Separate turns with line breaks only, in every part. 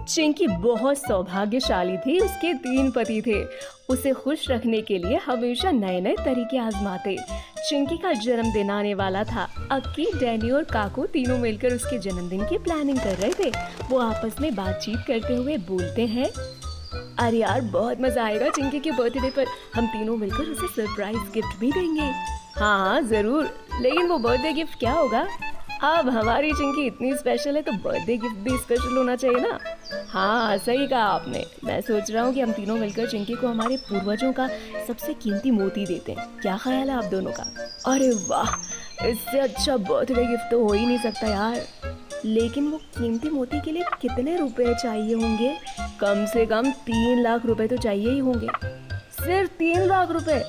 चिंकी बहुत सौभाग्यशाली थी, उसके 3 पति थे। उसे खुश रखने के लिए हमेशा नए नए तरीके आजमाते। चिंकी का जन्मदिन आने वाला था। अक्की, डैनी और काकू तीनों मिलकर उसके जन्मदिन की प्लानिंग कर रहे थे। वो आपस में बातचीत करते हुए बोलते हैं, अरे यार बहुत मजा आएगा चिंकी के बर्थडे पर। हम तीनों मिलकर उसे सरप्राइज गिफ्ट भी देंगे। हाँ जरूर, लेकिन वो बर्थडे गिफ्ट क्या होगा? अब हमारी चिंकी इतनी स्पेशल है तो बर्थडे गिफ्ट भी स्पेशल होना चाहिए ना। हाँ सही कहा आपने। मैं सोच रहा हूँ कि हम तीनों मिलकर चिंकी को हमारे पूर्वजों का सबसे कीमती मोती देते हैं। क्या ख्याल है आप दोनों का? अरे वाह, इससे अच्छा बर्थडे गिफ्ट तो हो ही नहीं सकता यार। लेकिन वो कीमती मोती के लिए कितने रुपए चाहिए होंगे? कम से कम 3 लाख रुपए तो चाहिए ही होंगे। सिर्फ 3 लाख रुपए?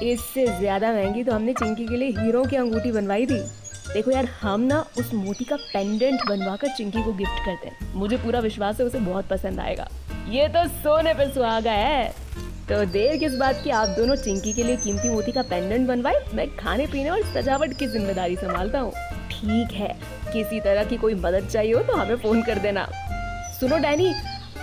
इससे ज्यादा महंगी तो हमने चिंकी के लिए हीरो की अंगूठी बनवाई थी। देखो यार, हम ना उस मोती का पेंडेंट बनवाकर चिंकी को गिफ्ट करते हैं। मुझे पूरा विश्वास है उसे बहुत पसंद आएगा। ये तो सोने पे सुहागा है। तो देर किस बात की, आप दोनों चिंकी के लिए कीमती मोती का पेंडेंट बनवाए। मैं खाने पीने और सजावट की जिम्मेदारी संभालता हूँ। ठीक है, किसी तरह की कोई मदद चाहिए हो तो हमें फोन कर देना। सुनो डैनी,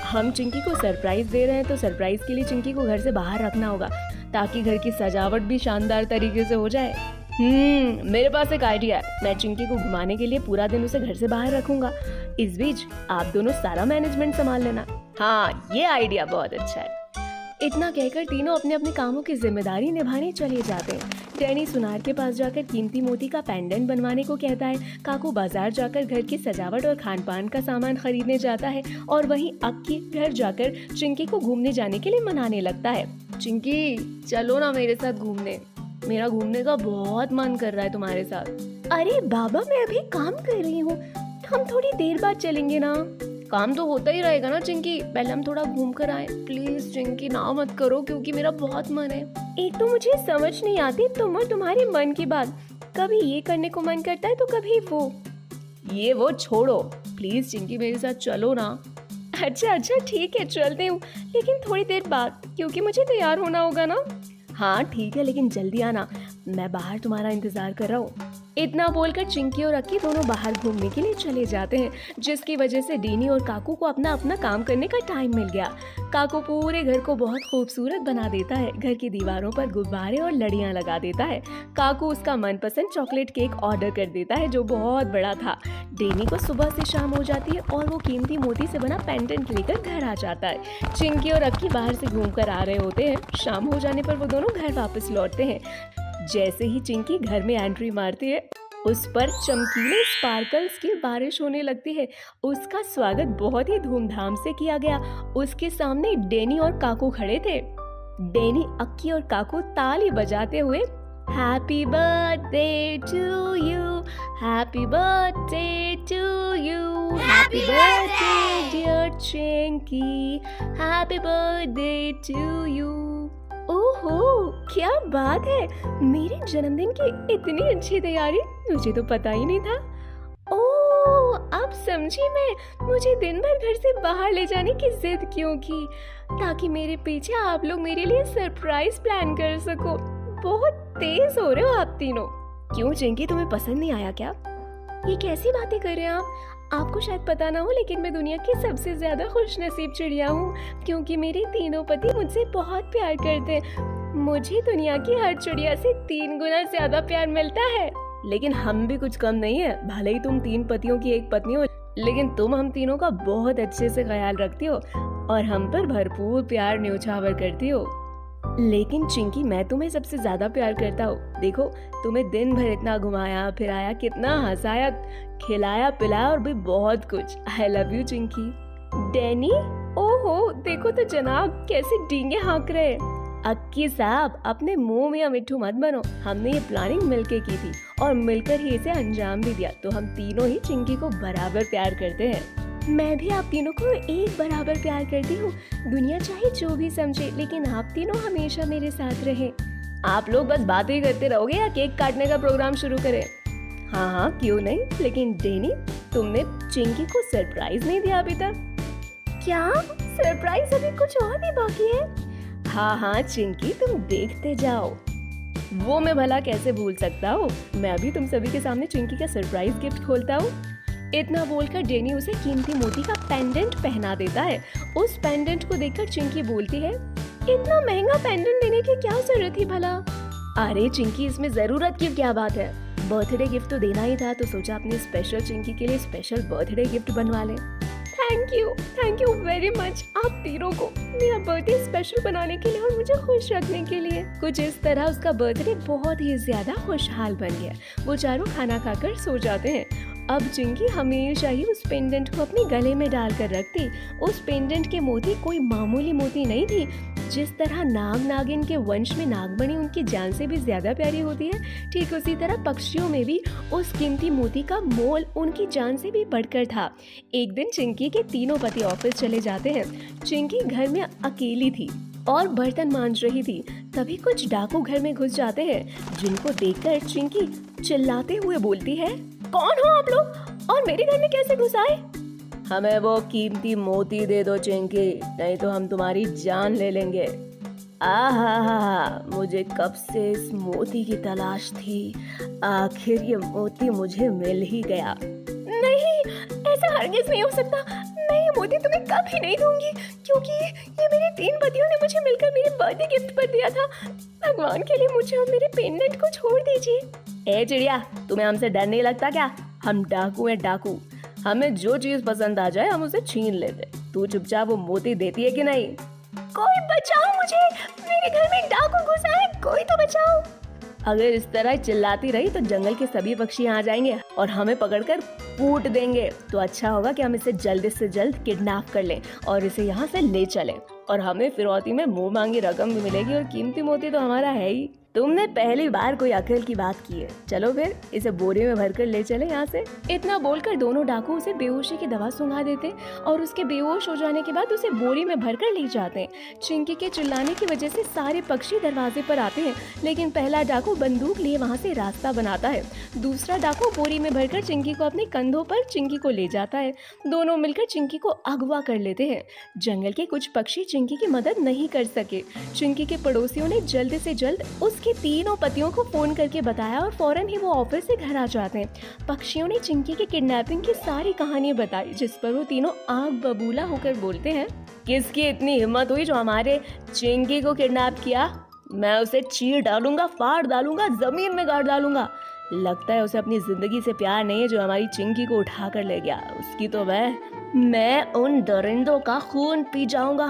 हम चिंकी को सरप्राइज दे रहे हैं तो सरप्राइज के लिए चिंकी को घर से बाहर रखना होगा ताकि घर की सजावट भी शानदार तरीके से हो जाए। मेरे पास एक आइडिया है। मैं चिंकी को घुमाने के लिए पूरा दिन उसे घर से बाहर रखूंगा। इस बीच आप दोनों सारा मैनेजमेंट संभाल लेना। हाँ, ये आइडिया बहुत अच्छा है। इतना कहकर तीनों अपने अपने कामों की जिम्मेदारी निभाने चले जाते हैं। डैनी सुनार के पास जाकर कीमती मोती का पेंडेंट बनवाने को कहता है। काकू बाजार जाकर घर की सजावट और खान पान का सामान खरीदने जाता है और वहीं अक्की घर जाकर चिंकी को घूमने जाने के लिए मनाने लगता है। चिंकी, चलो ना मेरे साथ घूमने। मेरा घूमने का बहुत मन कर रहा है तुम्हारे साथ। अरे बाबा, मैं अभी काम कर रही हूँ, हम थोड़ी देर बाद चलेंगे ना। काम तो होता ही रहेगा ना चिंकी, पहले हम थोड़ा घूम कर आए। प्लीज चिंकी, ना मत करो क्योंकि मेरा बहुत मन है। एक तो मुझे समझ नहीं आती तुम और तुम्हारे मन की बात। कभी ये करने को मन करता है तो कभी वो। ये वो छोड़ो, प्लीज चिंकी मेरे साथ चलो ना। अच्छा ठीक है, चलते हूँ, लेकिन थोड़ी देर बाद, क्योंकि मुझे तैयार होना होगा ना। हाँ ठीक है, लेकिन जल्दी आना, मैं बाहर तुम्हारा इंतजार कर रहा हूँ। इतना बोलकर चिंकी और अक्की दोनों बाहर घूमने के लिए चले जाते हैं, जिसकी वजह से डैनी और काकू को अपना अपना काम करने का टाइम मिल गया। काकू पूरे घर को बहुत खूबसूरत बना देता है। घर की दीवारों पर गुब्बारे और लड़ियां लगा देता है। काकू उसका मनपसंद चॉकलेट केक ऑर्डर कर देता है जो बहुत बड़ा था। डैनी को सुबह से शाम हो जाती है और वो कीमती मोती से बना पेंडेंट लेकर घर आ जाता है। चिंकी और अक्की बाहर से घूमकर आ रहे होते हैं। शाम हो जाने पर वो दोनों घर वापस लौटते हैं। जैसे ही चिंकी घर में एंट्री मारती है, उस पर चमकीले स्पार्कल्स की बारिश होने लगती है। उसका स्वागत बहुत ही धूमधाम से किया गया। उसके सामने डैनी और काकू खड़े थे। डैनी, अक्की और काकू ताली बजाते हुए happy birthday to you, happy birthday to you, happy birthday dear Chinki, happy birthday to you. ओहो, क्या बात है, मेरे जन्मदिन की इतनी अच्छी तैयारी, मुझे तो पता ही नहीं था। ओह, अब समझी मैं, मुझे दिन भर घर से बाहर ले जाने की जिद क्यों की, ताकि मेरे पीछे आप लोग मेरे लिए सरप्राइज प्लान कर सको। बहुत तेज हो रहे हो आप तीनों। क्यों चिंकी, तुम्हें पसंद नहीं आया क्या? ये कैसी बातें कर रहे हैं आप? आपको शायद पता ना हो, लेकिन मैं दुनिया की सबसे ज्यादा खुशनसीब चिड़िया हूँ, क्योंकि मेरे तीनों पति मुझसे बहुत प्यार करते हैं। मुझे दुनिया की हर चिड़िया से 3 गुना ज्यादा प्यार मिलता है। लेकिन हम भी कुछ कम नहीं है। भले ही तुम 3 पतियों की एक पत्नी हो, लेकिन तुम हम तीनों का बहुत अच्छे से ख्याल रखती हो और हम पर भरपूर प्यार न्योछावर करती हो। लेकिन चिंकी, मैं तुम्हें सबसे ज्यादा प्यार करता हूँ। देखो, तुम्हें दिन भर इतना घुमाया फिराया, कितना हंसाया, खिलाया पिलाया और भी बहुत कुछ। I love you Chinki. Danny, ओहो देखो तो जनाब कैसे डींगे हाँक रहे। अक्की साहब, अपने मुंह में मिट्ठू मत बनो। हमने ये प्लानिंग मिलके की थी और मिलकर ही इसे अंजाम भी दिया, तो हम तीनों ही चिंकी को बराबर प्यार करते हैं। मैं भी आप तीनों को एक बराबर प्यार करती हूँ। दुनिया चाहे जो भी समझे, लेकिन आप तीनों हमेशा मेरे साथ रहे। आप लोग बस बातें करते रहोगे या केक काटने का प्रोग्राम शुरू करें? हाँ, क्यों नहीं। लेकिन डैनी, तुमने चिंकी को सरप्राइज नहीं दिया अभी तक। क्या सरप्राइज? अभी कुछ और भी बाकी है? हाँ चिंकी, तुम देखते जाओ। वो मैं भला कैसे भूल सकता हूँ। मैं अभी तुम सभी के सामने चिंकी का सरप्राइज गिफ्ट खोलता हूँ। इतना बोलकर डेनी उसे कीमती मोती का पेंडेंट पहना देता है। उस पेंडेंट को देखकर चिंकी बोलती है, इतना महंगा पेंडेंट लेने की क्या जरूरत थी भला? अरे चिंकी, इसमें जरूरत की क्या बात है, बर्थडे गिफ्ट तो देना ही था, तो सोचा अपनी स्पेशल चिंकी के लिए स्पेशल बर्थडे गिफ्ट बनवा ले। थैंक यू वेरी मच आप तीनों को मेरा बर्थडे स्पेशल बनाने के लिए और मुझे खुश रखने के लिए। कुछ इस तरह उसका बर्थडे बहुत ही ज्यादा खुशहाल बन गया। वो चारों खाना खाकर सो जाते हैं। अब चिंकी हमेशा ही उस पेंडेंट को अपने गले में डालकर रखती। उस पेंडेंट के मोती कोई मामूली मोती नहीं थी। जिस तरह नाग नागिन के वंश में नागमणि उनकी जान से भी ज्यादा प्यारी होती है, ठीक उसी तरह पक्षियों में भी उस कीमती मोती का मोल उनकी जान से भी बढ़कर था। एक दिन चिंकी के तीनों पति ऑफिस चले जाते हैं। चिंकी घर में अकेली थी और बर्तन मांज रही थी। तभी कुछ डाकू घर में घुस जाते हैं, जिनको देखकर चिंकी चिल्लाते हुए बोलती है, कौन हो आप लोग और मेरे घर में कैसे घुस आए? हमें वो कीमती मोती दे दो चिंकी, नहीं तो हम तुम्हारी जान ले लेंगे। मुझे कब से इस मोती की तलाश थी, आखिर ये मोती मुझे मिल ही गया। नहीं, ऐसा हरगिज नहीं हो सकता, मैं ये मोती तुम्हें कभी नहीं दूंगी, क्योंकि ये मेरे 3 पतियों ने मुझे मिलकर मेरे बर्थडे गिफ्ट पर दिया था। भगवान के लिए मुझे और मेरे पेंडेंट को छोड़ दीजिए। ए चिड़िया, तुम्हें हमसे डर नहीं लगता क्या? हम डाकू हैं डाकू, हमें जो चीज पसंद आ जाए हम उसे छीन लेते। तू चुपचाप वो मोती देती है कि नहीं? कोई बचाओ मुझे, मेरे घर में डाकू घुसा है, कोई तो बचाओ। अगर इस तरह चिल्लाती रही तो जंगल के सभी पक्षी आ जाएंगे और हमें पकड़कर कूट देंगे। तो अच्छा होगा कि हम इसे जल्द से जल्द किडनैप कर लें और इसे यहाँ से ले चलें, और हमें फिरौती में मुंह मांगी रकम भी मिलेगी, और कीमती मोती तो हमारा है ही। तुमने पहली बार कोई अकल की बात की है। चलो फिर इसे बोरी में भरकर ले चले यहाँ से। इतना बोलकर दोनों डाकू उसे बेहोशी की दवा सुंघा देते और उसके बेहोश हो जाने के बाद उसे बोरी में भरकर ले जाते हैं। चिंकी के चिल्लाने की वजह से सारे पक्षी दरवाजे पर आते हैं, लेकिन पहला डाकू बंदूक लिए वहाँ से रास्ता बनाता है। दूसरा डाकू बोरी में भरकर चिंकी को अपने कंधों पर चिंकी को ले जाता है। दोनों मिलकर चिंकी को अगवा कर लेते हैं। जंगल के कुछ पक्षी चिंकी की मदद नहीं कर सके। चिंकी के पड़ोसियों ने जल्द से जल्द उसके तीनों पतियों को फोन करके बताया और फौरन ही वो ऑफिस से घर आ जाते हैं। पक्षियों ने चिंकी के किडनैपिंग की सारी कहानी बताई, जिस पर वो तीनों आग बबूला होकर बोलते हैं, किसकी इतनी हिम्मत हुई जो हमारे चिंकी को किडनैप किया? मैं उसे चीर डालूंगा, फाड़ डालूंगा, जमीन में गाड़ डालूंगा। लगता है उसे अपनी जिंदगी से प्यार नहीं है जो हमारी चिंकी को उठा कर ले गया। उसकी तो मैं उन दरिंदों का खून पी जाऊंगा।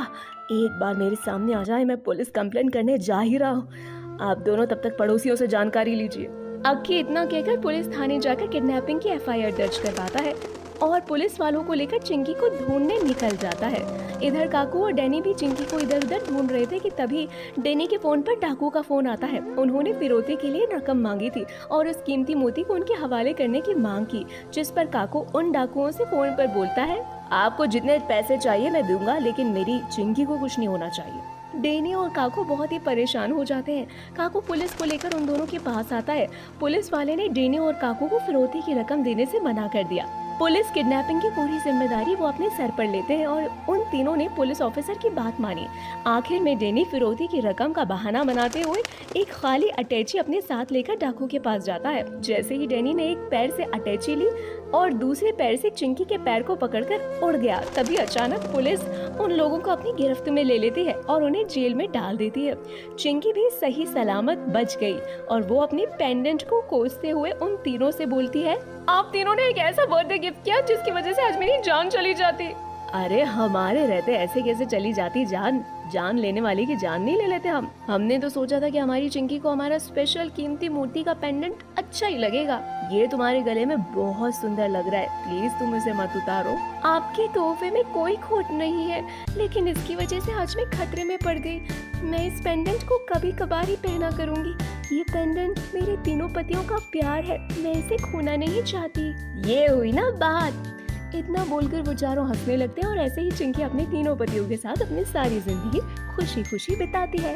एक बार मेरे सामने आ जाए, मैं पुलिस कंप्लेंट करने जा ही रहा हूँ। आप दोनों तब तक पड़ोसियों से जानकारी लीजिए। अक्की इतना कहकर पुलिस थाने जाकर किडनैपिंग की FIR दर्ज करवाता है और पुलिस वालों को लेकर चिंकी को ढूंढने निकल जाता है। इधर काकू और डैनी भी चिंकी को इधर उधर ढूंढ रहे थे कि तभी डैनी के फोन पर डाकू का फोन आता है। उन्होंने फिरौती के लिए रकम मांगी थी और उस कीमती मोती को उनके हवाले करने की मांग की, जिस पर काकू उन डाकुओं से फोन पर बोलता है, आपको जितने पैसे चाहिए मैं दूंगा, लेकिन मेरी चिंकी को कुछ नहीं होना चाहिए। डैनी और काकू बहुत ही परेशान हो जाते हैं। काकू पुलिस को लेकर उन दोनों के पास आता है। पुलिस वाले ने डैनी और काकू को फिरौती की रकम देने से मना कर दिया। पुलिस किडनैपिंग की पूरी जिम्मेदारी वो अपने सर पर लेते हैं और उन तीनों ने पुलिस ऑफिसर की बात मानी। आखिर में डैनी फिरौती की रकम का बहाना बनाते हुए एक खाली अटैची अपने साथ लेकर डाकू के पास जाता है। जैसे ही डैनी ने एक पैर से अटैची ली और दूसरे पैर से चिंकी के पैर को पकड़कर उड़ गया, तभी अचानक पुलिस उन लोगों को अपनी गिरफ्त में ले लेती है और उन्हें जेल में डाल देती है। चिंकी भी सही सलामत बच गई और वो अपने पेंडेंट को कोसते हुए उन तीनों से बोलती है, आप तीनों ने एक ऐसा बर्थडे गिफ्ट किया जिसकी वजह से आज मेरी जान चली जाती। अरे हमारे रहते ऐसे कैसे चली जाती जान? जान लेने वाले की जान नहीं ले लेते हम। हमने तो सोचा था कि हमारी चिंकी को हमारा स्पेशल कीमती मोती का पेंडेंट अच्छा ही लगेगा। ये तुम्हारे गले में बहुत सुंदर लग रहा है, प्लीज तुम इसे मत उतारो। आपके तोहफे में कोई खोट नहीं है, लेकिन इसकी वजह से आज मैं खतरे में पड़ गई। मैं इस पेंडेंट को कभी कभार ही पहना करूंगी। ये पेंडेंट मेरे तीनों पतियों का प्यार है, मैं इसे खोना नहीं चाहती। ये हुई ना बात। इतना बोलकर वो चारों हंसने लगते हैं और ऐसे ही चिंकी अपने तीनों पतियों के साथ अपनी सारी जिंदगी खुशी खुशी बिताती है।